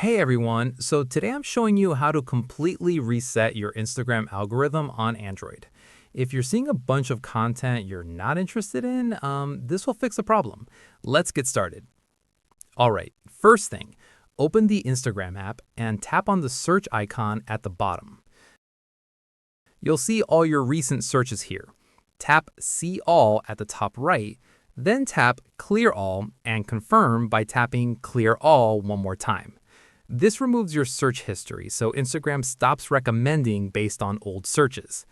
Hey everyone, so today I'm showing you how to completely reset your Instagram algorithm on Android. If you're seeing a bunch of content you're not interested in, this will fix the problem. Let's get started. All right, first thing, open the Instagram app and tap on the search icon at the bottom. You'll see all your recent searches here. Tap See All at the top right, then tap Clear All and confirm by tapping Clear All one more time. This removes your search history, so Instagram stops recommending based on old searches.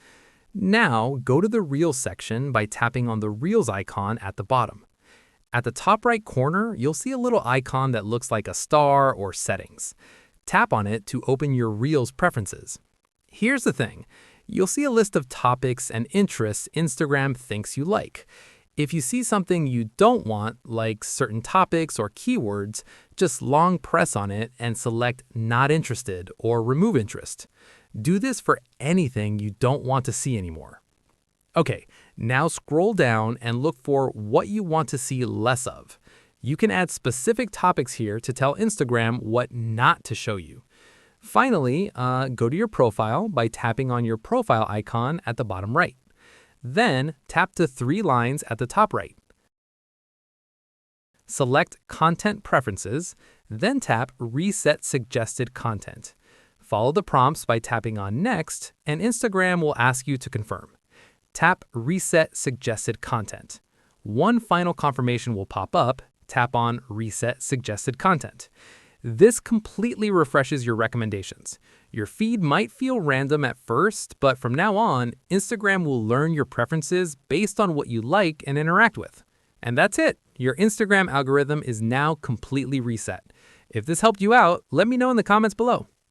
Now, go to the Reels section by tapping on the Reels icon at the bottom. At the top right corner, you'll see a little icon that looks like a star or settings. Tap on it to open your Reels preferences. Here's the thing. You'll see a list of topics and interests Instagram thinks you like. If you see something you don't want, like certain topics or keywords, just long press on it and select Not Interested or Remove Interest. Do this for anything you don't want to see anymore. Okay, now scroll down and look for what you want to see less of. You can add specific topics here to tell Instagram what not to show you. Finally, go to your profile by tapping on your profile icon at the bottom right. Then, tap the three lines at the top right. Select Content Preferences, then tap Reset Suggested Content. Follow the prompts by tapping on Next, and Instagram will ask you to confirm. Tap Reset Suggested Content. One final confirmation will pop up. Tap on Reset Suggested Content. This completely refreshes your recommendations. Your feed might feel random at first, but from now on, Instagram will learn your preferences based on what you like and interact with. And that's it. Your Instagram algorithm is now completely reset. If this helped you out, let me know in the comments below.